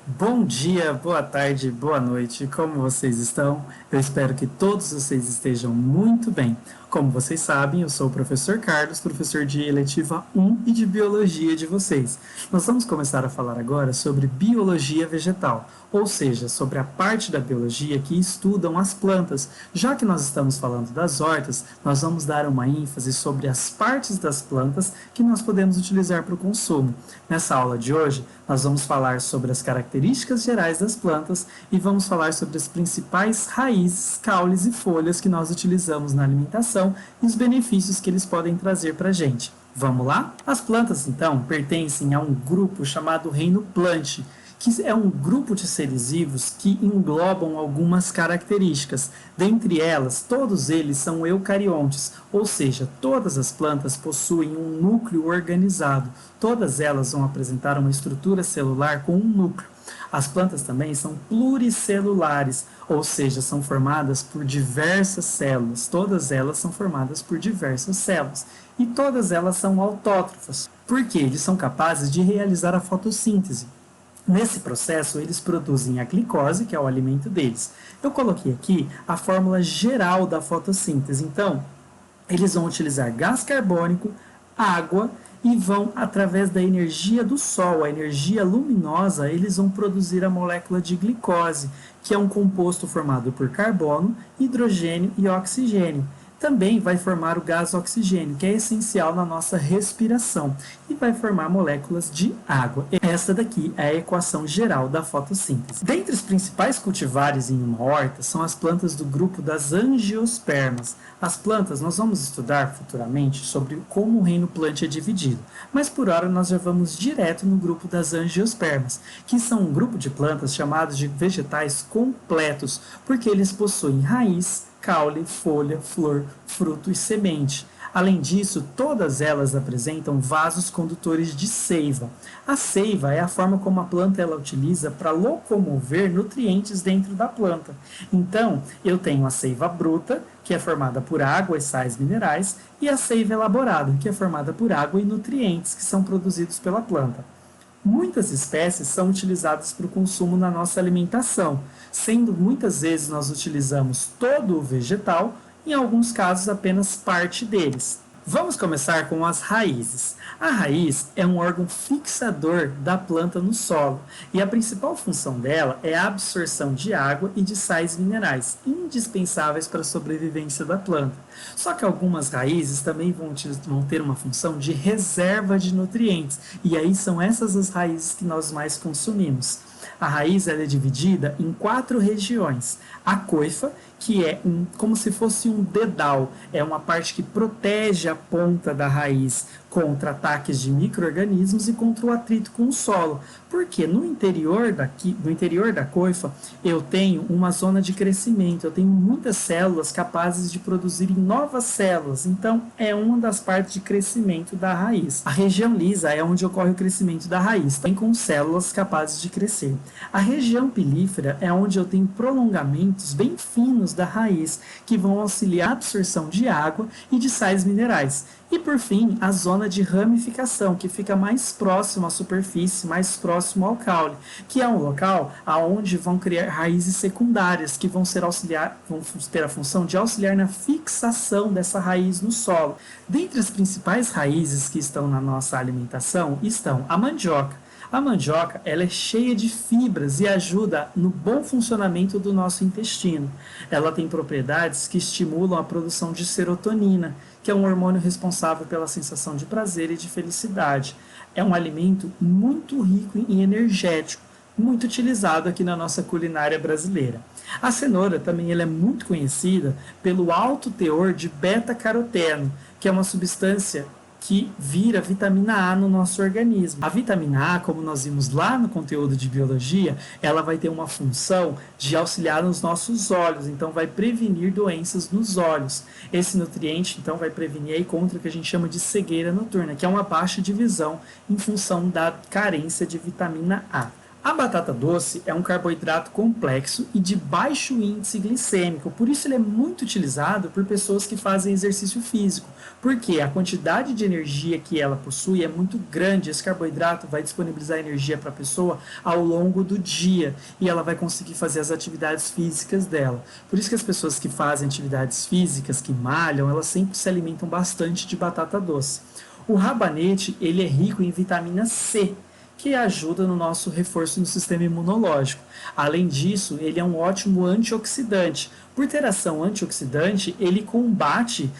Bom dia, boa tarde, boa noite, como vocês estão? Eu espero que todos vocês estejam muito bem. Como vocês sabem, eu sou o professor Carlos, professor de eletiva 1 e de biologia de vocês. Nós vamos começar a falar agora sobre biologia vegetal, ou seja, sobre a parte da biologia que estudam as plantas. Já que nós estamos falando das hortas, nós vamos dar uma ênfase sobre as partes das plantas que nós podemos utilizar para o consumo. Nessa aula de hoje, nós vamos falar sobre as características gerais das plantas e vamos falar sobre as principais raízes, caules e folhas que nós utilizamos na alimentação e os benefícios que eles podem trazer para a gente. Vamos lá? As plantas, então, pertencem a um grupo chamado reino plante, que é um grupo de seres vivos que englobam algumas características. Dentre elas, todos eles são eucariontes, ou seja, todas as plantas possuem um núcleo organizado. Todas elas vão apresentar uma estrutura celular com um núcleo. As plantas também são pluricelulares, ou seja, são formadas por diversas células. Todas elas são formadas por diversas células. E todas elas são autótrofas, porque eles são capazes de realizar a fotossíntese. Nesse processo, eles produzem a glicose, que é o alimento deles. Eu coloquei aqui a fórmula geral da fotossíntese. Então, eles vão utilizar gás carbônico, água e vão, através da energia do sol, a energia luminosa, eles vão produzir a molécula de glicose, que é um composto formado por carbono, hidrogênio e oxigênio. Também vai formar o gás oxigênio, que é essencial na nossa respiração, e vai formar moléculas de água. Esta daqui é a equação geral da fotossíntese. Dentre os principais cultivares em uma horta são as plantas do grupo das angiospermas. As plantas nós vamos estudar futuramente sobre como o reino plante é dividido, mas por hora nós já vamos direto no grupo das angiospermas, que são um grupo de plantas chamados de vegetais completos, porque eles possuem raiz, caule, folha, flor, fruto e semente. Além disso, todas elas apresentam vasos condutores de seiva. A seiva é a forma como a planta ela utiliza para locomover nutrientes dentro da planta. Então, eu tenho a seiva bruta, que é formada por água e sais minerais, e a seiva elaborada, que é formada por água e nutrientes que são produzidos pela planta. Muitas espécies são utilizadas para o consumo na nossa alimentação, sendo muitas vezes nós utilizamos todo o vegetal, em alguns casos apenas parte deles. Vamos começar com as raízes. A raiz é um órgão fixador da planta no solo e a principal função dela é a absorção de água e de sais minerais, indispensáveis para a sobrevivência da planta. Só que algumas raízes também vão ter uma função de reserva de nutrientes, e aí são essas as raízes que nós mais consumimos. A raiz ela é dividida em 4 regiões. A coifa, que é como se fosse um dedal, é uma parte que protege a ponta da raiz contra ataques de micro-organismos e contra o atrito com o solo. Porque no interior da coifa eu tenho uma zona de crescimento, eu tenho muitas células capazes de produzirem novas células, então é uma das partes de crescimento da raiz. A região lisa é onde ocorre o crescimento da raiz, também com células capazes de crescer. A região pilífera é onde eu tenho prolongamentos bem finos da raiz, que vão auxiliar a absorção de água e de sais minerais. E por fim, a zona de ramificação, que fica mais próximo à superfície, mais próximo ao caule, que é um local onde vão criar raízes secundárias, que vão ter a função de auxiliar na fixação dessa raiz no solo. Dentre as principais raízes que estão na nossa alimentação estão a mandioca. A mandioca ela é cheia de fibras e ajuda no bom funcionamento do nosso intestino. Ela tem propriedades que estimulam a produção de serotonina, que é um hormônio responsável pela sensação de prazer e de felicidade. É um alimento muito rico e energético, muito utilizado aqui na nossa culinária brasileira. A cenoura também ela é muito conhecida pelo alto teor de beta-caroteno, que é uma substância que vira vitamina A no nosso organismo. A vitamina A, como nós vimos lá no conteúdo de biologia, ela vai ter uma função de auxiliar nos nossos olhos, então vai prevenir doenças nos olhos. Esse nutriente, então, vai prevenir aí contra o que a gente chama de cegueira noturna, que é uma baixa de visão em função da carência de vitamina A. A batata doce é um carboidrato complexo e de baixo índice glicêmico, por isso ele é muito utilizado por pessoas que fazem exercício físico, porque a quantidade de energia que ela possui é muito grande. Esse carboidrato vai disponibilizar energia para a pessoa ao longo do dia e ela vai conseguir fazer as atividades físicas dela. Por isso que as pessoas que fazem atividades físicas, que malham, elas sempre se alimentam bastante de batata doce. O rabanete, ele é rico em vitamina C, que ajuda no nosso reforço no sistema imunológico. Além disso, ele é um ótimo antioxidante. Por ter ação antioxidante, ele combate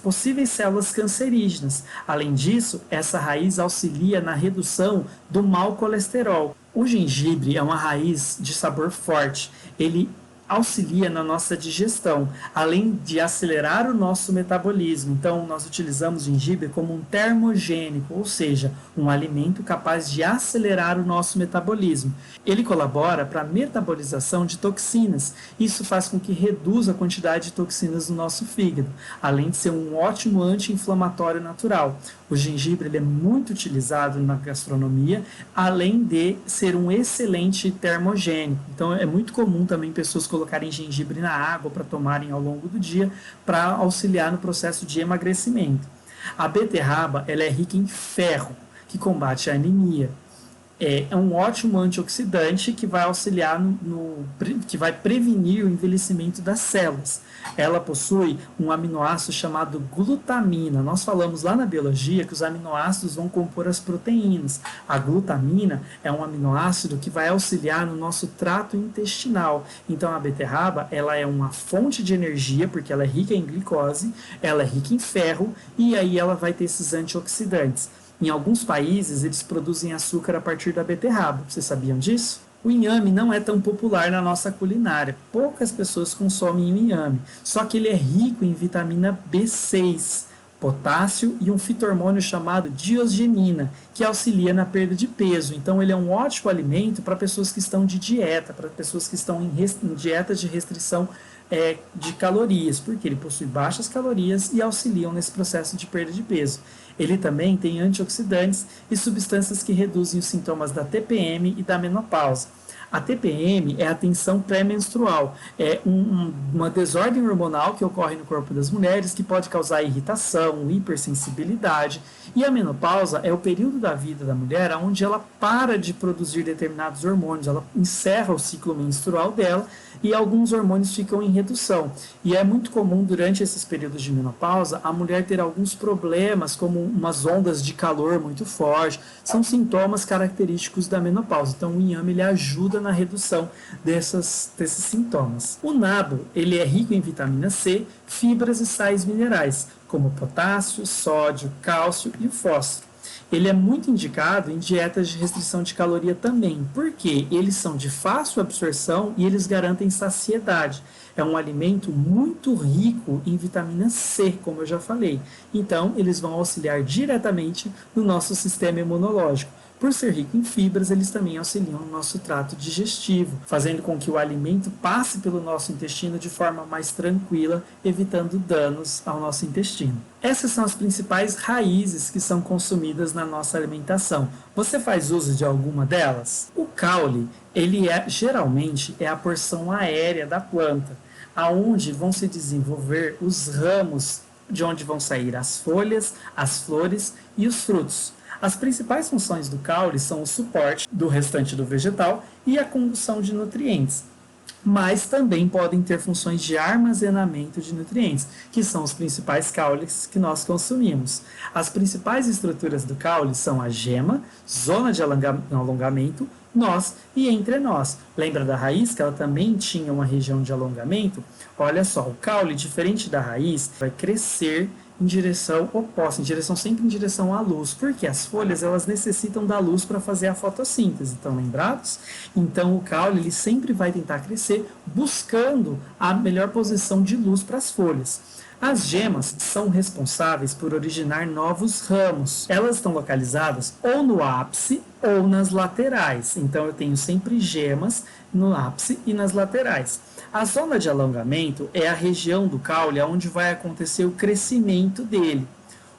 possíveis células cancerígenas. Além disso, essa raiz auxilia na redução do mau colesterol. O gengibre é uma raiz de sabor forte. Ele auxilia na nossa digestão, além de acelerar o nosso metabolismo. Então, nós utilizamos gengibre como um termogênico, ou seja, um alimento capaz de acelerar o nosso metabolismo. Ele colabora para a metabolização de toxinas. Isso faz com que reduza a quantidade de toxinas no nosso fígado, além de ser um ótimo anti-inflamatório natural. O gengibre ele é muito utilizado na gastronomia, além de ser um excelente termogênico. Então, é muito comum também pessoas colocarem gengibre na água para tomarem ao longo do dia, para auxiliar no processo de emagrecimento. A beterraba ela é rica em ferro, que combate a anemia. É um ótimo antioxidante que vai auxiliar que vai prevenir o envelhecimento das células. Ela possui um aminoácido chamado glutamina. Nós falamos lá na biologia que os aminoácidos vão compor as proteínas. A glutamina é um aminoácido que vai auxiliar no nosso trato intestinal. Então a beterraba ela é uma fonte de energia porque ela é rica em glicose, ela é rica em ferro e aí ela vai ter esses antioxidantes. Em alguns países, eles produzem açúcar a partir da beterraba. Vocês sabiam disso? O inhame não é tão popular na nossa culinária. Poucas pessoas consomem o inhame. Só que ele é rico em vitamina B6, potássio e um fito-hormônio chamado diosgenina, que auxilia na perda de peso. Então, ele é um ótimo alimento para pessoas que estão de dieta, para pessoas que estão em dietas de restrição de calorias, porque ele possui baixas calorias e auxiliam nesse processo de perda de peso. Ele também tem antioxidantes e substâncias que reduzem os sintomas da TPM e da menopausa. A TPM é a tensão pré-menstrual, é uma desordem hormonal que ocorre no corpo das mulheres que pode causar irritação, hipersensibilidade. E a menopausa é o período da vida da mulher onde ela para de produzir determinados hormônios, ela encerra o ciclo menstrual dela e alguns hormônios ficam em redução. E é muito comum durante esses períodos de menopausa a mulher ter alguns problemas, como umas ondas de calor muito forte, são sintomas característicos da menopausa. Então o inhame ele ajuda na redução desses sintomas. O nabo ele é rico em vitamina C, fibras e sais minerais, como potássio, sódio, cálcio e o fósforo. Ele é muito indicado em dietas de restrição de caloria também, porque eles são de fácil absorção e eles garantem saciedade. É um alimento muito rico em vitamina C, como eu já falei. Então, eles vão auxiliar diretamente no nosso sistema imunológico. Por ser rico em fibras, eles também auxiliam no nosso trato digestivo, fazendo com que o alimento passe pelo nosso intestino de forma mais tranquila, evitando danos ao nosso intestino. Essas são as principais raízes que são consumidas na nossa alimentação. Você faz uso de alguma delas? O caule, geralmente é a porção aérea da planta, aonde vão se desenvolver os ramos, de onde vão sair as folhas, as flores e os frutos. As principais funções do caule são o suporte do restante do vegetal e a condução de nutrientes, mas também podem ter funções de armazenamento de nutrientes, que são os principais caules que nós consumimos. As principais estruturas do caule são a gema, zona de alongamento, nós e entrenós. Lembra da raiz, que ela também tinha uma região de alongamento? Olha só, o caule, diferente da raiz, vai crescer em direção oposta, sempre em direção à luz, porque as folhas elas necessitam da luz para fazer a fotossíntese, estão lembrados? Então o caule ele sempre vai tentar crescer buscando a melhor posição de luz para as folhas. As gemas são responsáveis por originar novos ramos. Elas estão localizadas ou no ápice ou nas laterais. Então eu tenho sempre gemas no ápice e nas laterais. A zona de alongamento é a região do caule onde vai acontecer o crescimento dele.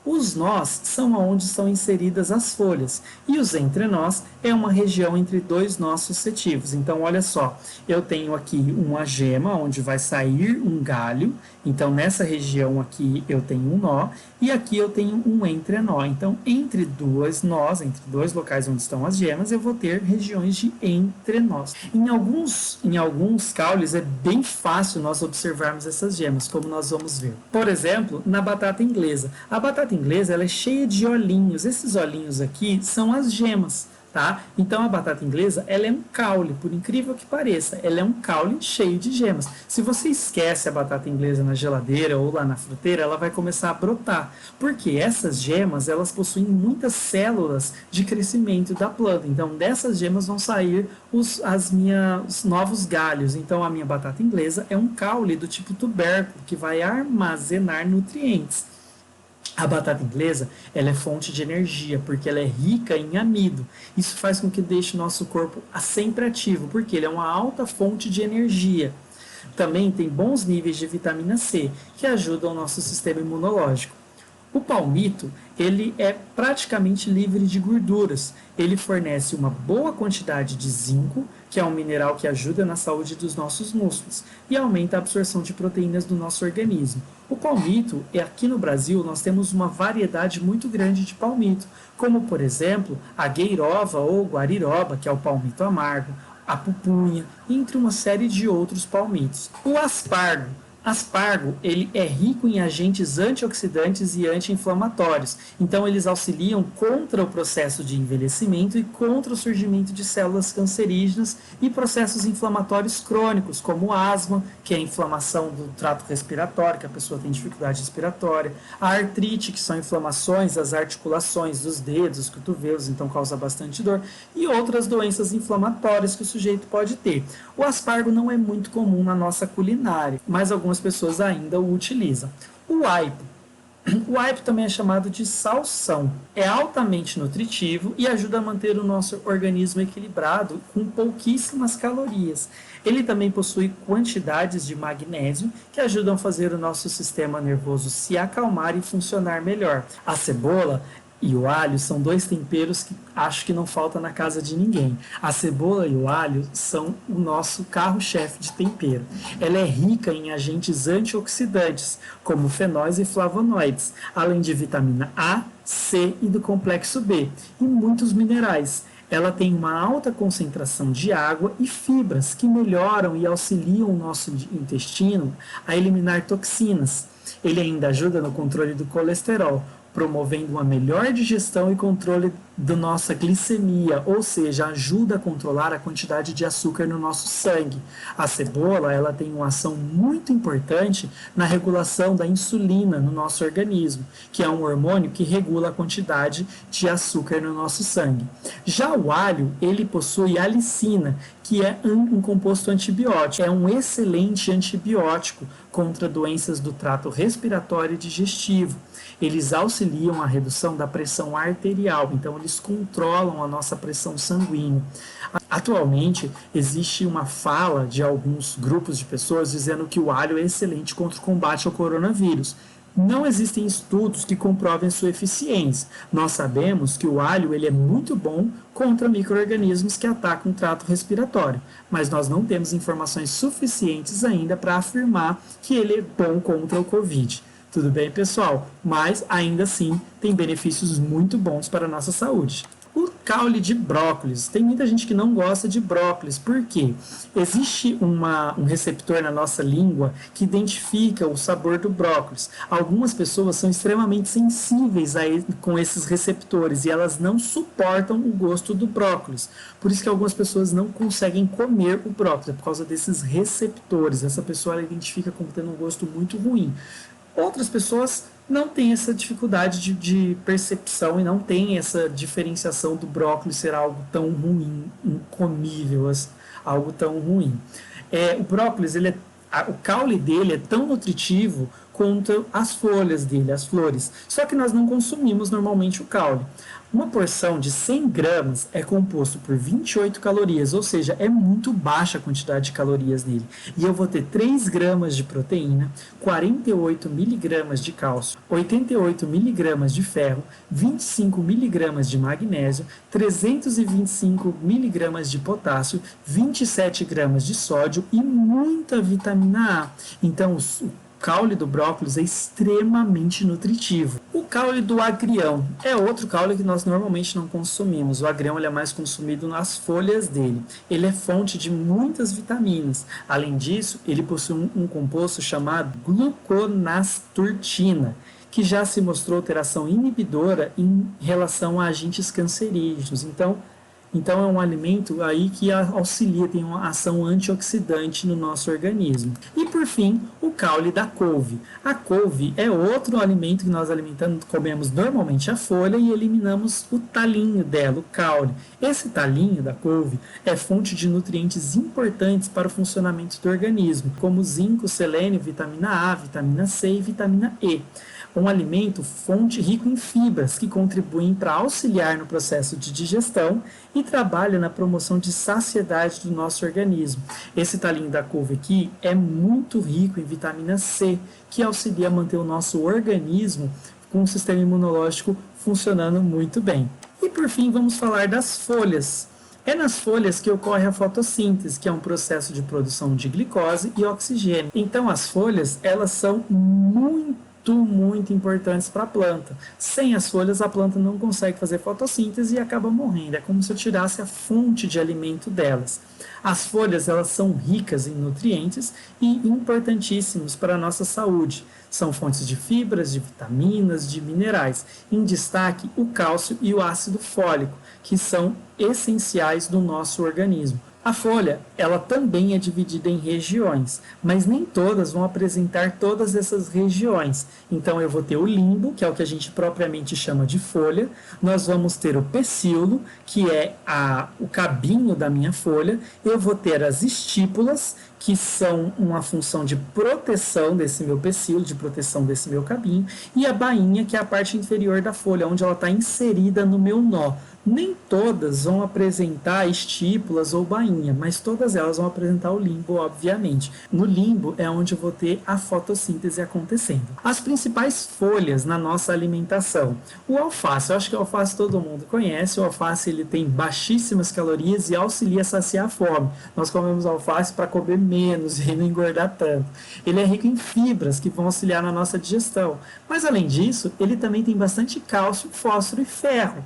Os nós são onde são inseridas as folhas e os entrenós é uma região entre dois nós sucessivos. Então, olha só, eu tenho aqui uma gema onde vai sair um galho. Então, nessa região aqui eu tenho um nó e aqui eu tenho um entrenó. Então, entre dois nós, entre dois locais onde estão as gemas, eu vou ter regiões de entrenós. Em alguns caules é bem fácil nós observarmos essas gemas, como nós vamos ver. Por exemplo, na batata inglesa. A batata inglesa ela é cheia de olhinhos. Esses olhinhos aqui são as gemas. Tá? Então a batata inglesa ela é um caule, por incrível que pareça, ela é um caule cheio de gemas. Se você esquece a batata inglesa na geladeira ou lá na fruteira, ela vai começar a brotar, porque essas gemas elas possuem muitas células de crescimento da planta. Então dessas gemas vão sair os novos galhos. Então a minha batata inglesa é um caule do tipo tubérculo que vai armazenar nutrientes. A batata inglesa ela é fonte de energia, porque ela é rica em amido. Isso faz com que deixe o nosso corpo sempre ativo, porque ele é uma alta fonte de energia. Também tem bons níveis de vitamina C, que ajudam o nosso sistema imunológico. O palmito, ele é praticamente livre de gorduras. Ele fornece uma boa quantidade de zinco, que é um mineral que ajuda na saúde dos nossos músculos e aumenta a absorção de proteínas do nosso organismo. O palmito, aqui no Brasil, nós temos uma variedade muito grande de palmito, como, por exemplo, a gueirova ou guariroba, que é o palmito amargo, a pupunha, entre uma série de outros palmitos. O aspargo. Aspargo, ele é rico em agentes antioxidantes e anti-inflamatórios, então eles auxiliam contra o processo de envelhecimento e contra o surgimento de células cancerígenas e processos inflamatórios crônicos, como asma, que é a inflamação do trato respiratório, que a pessoa tem dificuldade respiratória, a artrite, que são inflamações das articulações dos dedos, dos cotovelos, então causa bastante dor, e outras doenças inflamatórias que o sujeito pode ter. O aspargo não é muito comum na nossa culinária, mas algumas pessoas ainda o utilizam. O aipo. O aipo também é chamado de salsão. É altamente nutritivo e ajuda a manter o nosso organismo equilibrado com pouquíssimas calorias. Ele também possui quantidades de magnésio que ajudam a fazer o nosso sistema nervoso se acalmar e funcionar melhor. A cebola e o alho são dois temperos que acho que não falta na casa de ninguém. A cebola e o alho são o nosso carro-chefe de tempero. Ela é rica em agentes antioxidantes, como fenóis e flavonoides, além de vitamina A, C e do complexo B, e muitos minerais. Ela tem uma alta concentração de água e fibras que melhoram e auxiliam o nosso intestino a eliminar toxinas. Ele ainda ajuda no controle do colesterol, promovendo uma melhor digestão e controle da nossa glicemia, ou seja, ajuda a controlar a quantidade de açúcar no nosso sangue. A cebola, ela tem uma ação muito importante na regulação da insulina no nosso organismo, que é um hormônio que regula a quantidade de açúcar no nosso sangue. Já o alho, ele possui alicina, que é um composto antibiótico. É um excelente antibiótico contra doenças do trato respiratório e digestivo. Eles auxiliam a redução da pressão arterial, então eles controlam a nossa pressão sanguínea. Atualmente, existe uma fala de alguns grupos de pessoas dizendo que o alho é excelente contra o combate ao coronavírus. Não existem estudos que comprovem sua eficiência. Nós sabemos que o alho ele é muito bom contra micro-organismos que atacam o trato respiratório, mas nós não temos informações suficientes ainda para afirmar que ele é bom contra o Covid. Tudo bem, pessoal? Mas, ainda assim, tem benefícios muito bons para a nossa saúde. O caule de brócolis. Tem muita gente que não gosta de brócolis. Por quê? Existe um receptor na nossa língua que identifica o sabor do brócolis. Algumas pessoas são extremamente sensíveis com esses receptores e elas não suportam o gosto do brócolis. Por isso que algumas pessoas não conseguem comer o brócolis, é por causa desses receptores. Essa pessoa ela identifica como tendo um gosto muito ruim. Outras pessoas não têm essa dificuldade de percepção e não têm essa diferenciação do brócolis ser algo tão ruim, incomível, algo tão ruim. O brócolis, o caule dele é tão nutritivo quanto as folhas dele, as flores. Só que nós não consumimos normalmente o caule. Uma porção de 100 gramas é composto por 28 calorias, ou seja, é muito baixa a quantidade de calorias nele. E eu vou ter 3 gramas de proteína, 48 miligramas de cálcio, 88 miligramas de ferro, 25 miligramas de magnésio, 325 miligramas de potássio, 27 gramas de sódio e muita vitamina A. Então, o caule do brócolis é extremamente nutritivo. O caule do agrião é outro caule que nós normalmente não consumimos. O agrião ele é mais consumido nas folhas dele. Ele é fonte de muitas vitaminas. Além disso, ele possui um composto chamado gluconasturtina, que já se mostrou ter ação inibidora em relação a agentes cancerígenos. Então é um alimento aí que auxilia, tem uma ação antioxidante no nosso organismo. E por fim, o caule da couve. A couve é outro alimento que nós comemos normalmente a folha e eliminamos o talinho dela, o caule. Esse talinho da couve é fonte de nutrientes importantes para o funcionamento do organismo, como zinco, selênio, vitamina A, vitamina C e vitamina E. Um alimento fonte rico em fibras que contribuem para auxiliar no processo de digestão e trabalha na promoção de saciedade do nosso organismo. Esse talinho da couve aqui é muito rico em vitamina C, que auxilia a manter o nosso organismo com o sistema imunológico funcionando muito bem. E por fim, vamos falar das folhas. É nas folhas que ocorre a fotossíntese, que é um processo de produção de glicose e oxigênio. Então as folhas, elas são muito importantes para a planta. Sem as folhas, a planta não consegue fazer fotossíntese e acaba morrendo. É como se eu tirasse a fonte de alimento delas. As folhas, elas são ricas em nutrientes e importantíssimos para a nossa saúde. São fontes de fibras, de vitaminas, de minerais. Em destaque, o cálcio e o ácido fólico, que são essenciais do nosso organismo. A folha, ela também é dividida em regiões, mas nem todas vão apresentar todas essas regiões. Então eu vou ter o limbo, que é o que a gente propriamente chama de folha. Nós vamos ter o pecíolo, que é o cabinho da minha folha. Eu vou ter as estípulas, que são uma função de proteção desse meu pecíolo, de proteção desse meu cabinho, e a bainha, que é a parte inferior da folha, onde ela está inserida no meu nó. Nem todas vão apresentar estípulas ou bainha, mas todas elas vão apresentar o limbo, obviamente. No limbo é onde eu vou ter a fotossíntese acontecendo. As principais folhas na nossa alimentação. O alface, eu acho que o alface todo mundo conhece. O alface ele tem baixíssimas calorias e auxilia a saciar a fome. Nós comemos alface para comer menos e não engordar tanto. Ele é rico em fibras que vão auxiliar na nossa digestão. Mas além disso, ele também tem bastante cálcio, fósforo e ferro.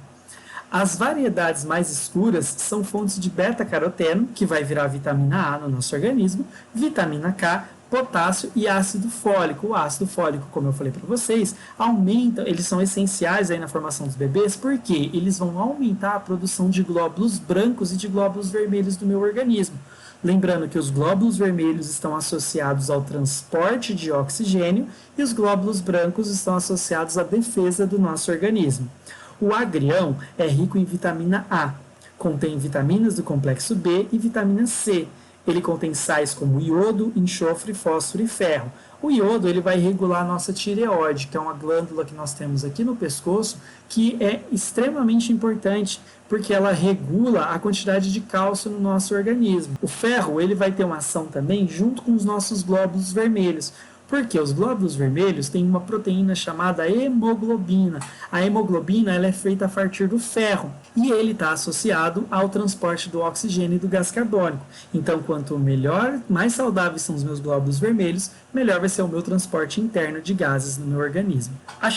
As variedades mais escuras são fontes de beta-caroteno, que vai virar vitamina A no nosso organismo, vitamina K, potássio e ácido fólico. O ácido fólico, como eu falei para vocês, aumenta, eles são essenciais aí na formação dos bebês, porque eles vão aumentar a produção de glóbulos brancos e de glóbulos vermelhos do meu organismo. Lembrando que os glóbulos vermelhos estão associados ao transporte de oxigênio e os glóbulos brancos estão associados à defesa do nosso organismo. O agrião é rico em vitamina A, contém vitaminas do complexo B e vitamina C. Ele contém sais como iodo, enxofre, fósforo e ferro. O iodo ele vai regular a nossa tireoide, que é uma glândula que nós temos aqui no pescoço, que é extremamente importante, porque ela regula a quantidade de cálcio no nosso organismo. O ferro ele vai ter uma ação também junto com os nossos glóbulos vermelhos, porque os glóbulos vermelhos têm uma proteína chamada hemoglobina. A hemoglobina ela é feita a partir do ferro e ele está associado ao transporte do oxigênio e do gás carbônico. Então, quanto melhor, mais saudáveis são os meus glóbulos vermelhos, melhor vai ser o meu transporte interno de gases no meu organismo. A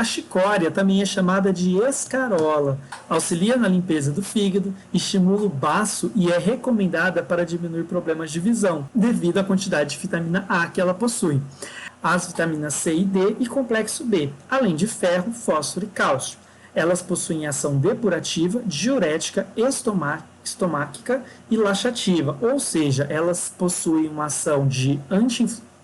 chicória também é chamada de escarola. Auxilia na limpeza do fígado, estimula o baço e é recomendada para diminuir problemas de visão, devido à quantidade de vitamina A que ela possui. As vitaminas C e D e complexo B, além de ferro, fósforo e cálcio. Elas possuem ação depurativa, diurética, estomáquica e laxativa, ou seja, elas possuem uma ação de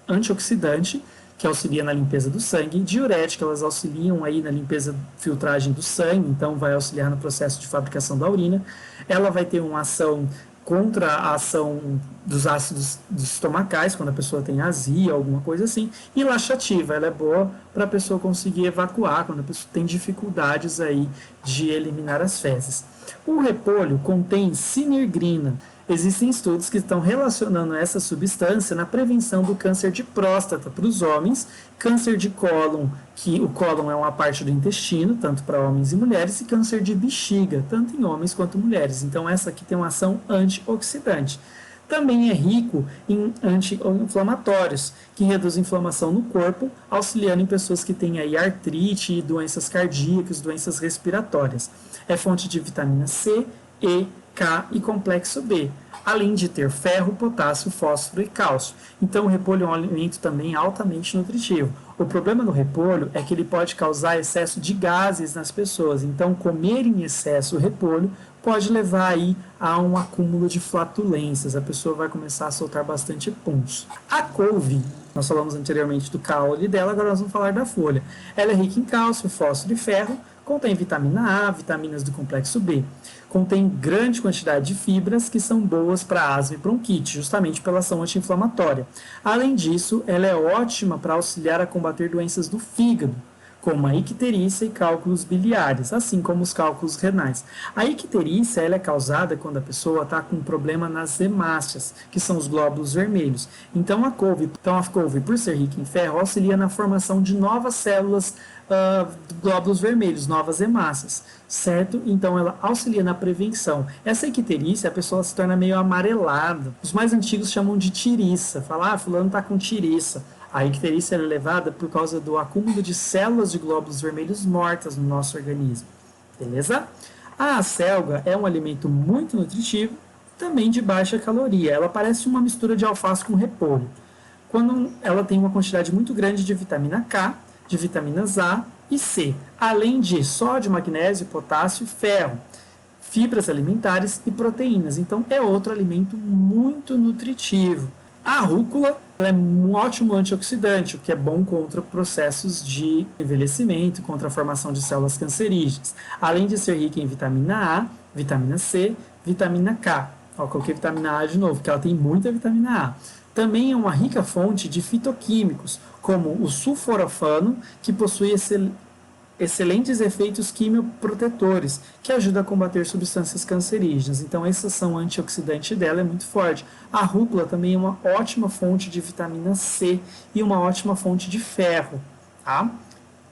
antioxidante, que auxilia na limpeza do sangue, diurética, elas auxiliam aí na limpeza, filtragem do sangue, então vai auxiliar no processo de fabricação da urina. Ela vai ter uma ação contra a ação dos ácidos estomacais, quando a pessoa tem azia, alguma coisa assim, e laxativa, ela é boa para a pessoa conseguir evacuar, quando a pessoa tem dificuldades aí de eliminar as fezes. O repolho contém sinergrina. Existem estudos que estão relacionando essa substância na prevenção do câncer de próstata para os homens, câncer de cólon, que o cólon é uma parte do intestino, tanto para homens e mulheres, e câncer de bexiga, tanto em homens quanto mulheres. Então essa aqui tem uma ação antioxidante. Também é rico em anti-inflamatórios, que reduz a inflamação no corpo, auxiliando em pessoas que têm aí artrite, doenças cardíacas, doenças respiratórias. É fonte de vitamina C, E, K e complexo B, além de ter ferro, potássio, fósforo e cálcio. Então o repolho é um alimento também altamente nutritivo. O problema do repolho é que ele pode causar excesso de gases nas pessoas. Então comer em excesso o repolho pode levar aí a um acúmulo de flatulências. A pessoa vai começar a soltar bastante puns. A couve, nós falamos anteriormente do caule dela, agora nós vamos falar da folha. Ela é rica em cálcio, fósforo e ferro, contém vitamina A, vitaminas do complexo B. Contém grande quantidade de fibras que são boas para asma e bronquite, justamente pela ação anti-inflamatória. Além disso, ela é ótima para auxiliar a combater doenças do fígado, como a icterícia e cálculos biliares, assim como os cálculos renais. A icterícia ela é causada quando a pessoa está com um problema nas hemácias, que são os glóbulos vermelhos. Então a couve, por ser rica em ferro, auxilia na formação de novas células glóbulos vermelhos, novas hemácias, certo? Então ela auxilia na prevenção. Essa icterícia, a pessoa se torna meio amarelada. Os mais antigos chamam de tiriça. Fala, fulano está com tiriça. A icterícia é elevada por causa do acúmulo de células de glóbulos vermelhos mortas no nosso organismo. Beleza? A acelga é um alimento muito nutritivo, também de baixa caloria. Ela parece uma mistura de alface com repolho. Quando ela tem uma quantidade muito grande de vitamina K, de vitaminas A e C, além de sódio, magnésio, potássio e ferro, fibras alimentares e proteínas. Então é outro alimento muito nutritivo. A rúcula é um ótimo antioxidante, o que é bom contra processos de envelhecimento, contra a formação de células cancerígenas. Além de ser rica em vitamina A, vitamina C, vitamina K. Ó, coloquei vitamina A de novo, porque ela tem muita vitamina A. Também é uma rica fonte de fitoquímicos, como o sulforafano, que possui excelentes efeitos quimioprotetores, que ajuda a combater substâncias cancerígenas. Então, essa ação antioxidante dela é muito forte. A rúcula também é uma ótima fonte de vitamina C e uma ótima fonte de ferro. Tá?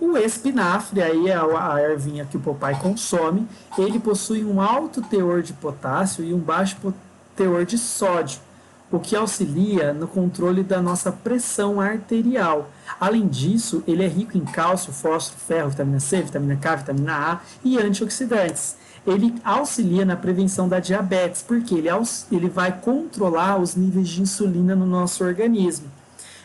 O espinafre, aí é a ervinha que o papai consome, ele possui um alto teor de potássio e um baixo teor de sódio, o que auxilia no controle da nossa pressão arterial. Além disso, ele é rico em cálcio, fósforo, ferro, vitamina C, vitamina K, vitamina A e antioxidantes. Ele auxilia na prevenção da diabetes, porque ele vai controlar os níveis de insulina no nosso organismo.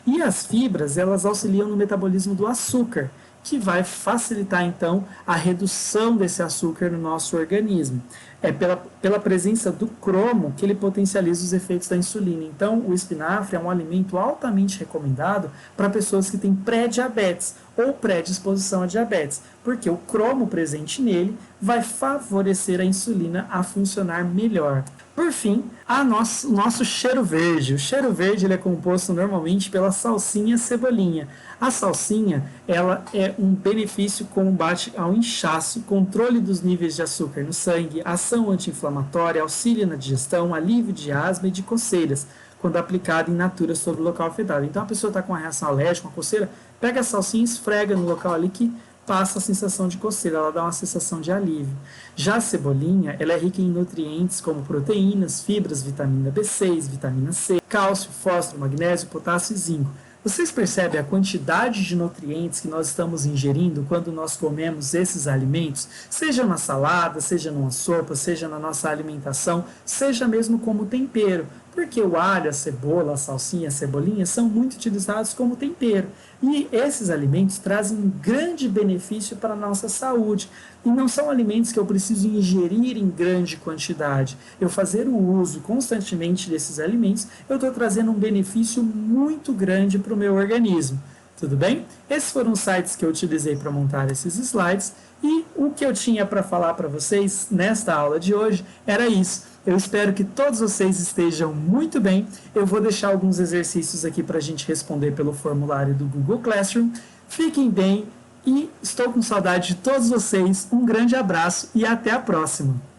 E as fibras, elas auxiliam no metabolismo do açúcar, que vai facilitar, então, a redução desse açúcar no nosso organismo. É pela presença do cromo que ele potencializa os efeitos da insulina. Então, o espinafre é um alimento altamente recomendado para pessoas que têm pré-diabetes ou predisposição a diabetes, porque o cromo presente nele vai favorecer a insulina a funcionar melhor. Por fim, o nosso cheiro verde. O cheiro verde ele é composto normalmente pela salsinha e cebolinha. A salsinha ela é um benefício combate ao inchaço, controle dos níveis de açúcar no sangue, ação anti-inflamatória, auxílio na digestão, alívio de asma e de coceiras, quando aplicada em natura sobre o local afetado. Então a pessoa está com uma reação alérgica, uma coceira, pega a salsinha e esfrega no local ali que passa a sensação de coceira, ela dá uma sensação de alívio. Já a cebolinha, ela é rica em nutrientes como proteínas, fibras, vitamina B6, vitamina C, cálcio, fósforo, magnésio, potássio e zinco. Vocês percebem a quantidade de nutrientes que nós estamos ingerindo quando nós comemos esses alimentos? Seja na salada, seja numa sopa, seja na nossa alimentação, seja mesmo como tempero. Porque o alho, a cebola, a salsinha, a cebolinha são muito utilizados como tempero. E esses alimentos trazem um grande benefício para a nossa saúde. E não são alimentos que eu preciso ingerir em grande quantidade. Eu fazer o uso constantemente desses alimentos, eu estou trazendo um benefício muito grande para o meu organismo. Tudo bem? Esses foram os sites que eu utilizei para montar esses slides. E o que eu tinha para falar para vocês nesta aula de hoje era isso. Eu espero que todos vocês estejam muito bem. Eu vou deixar alguns exercícios aqui para a gente responder pelo formulário do Google Classroom. Fiquem bem e estou com saudade de todos vocês. Um grande abraço e até a próxima!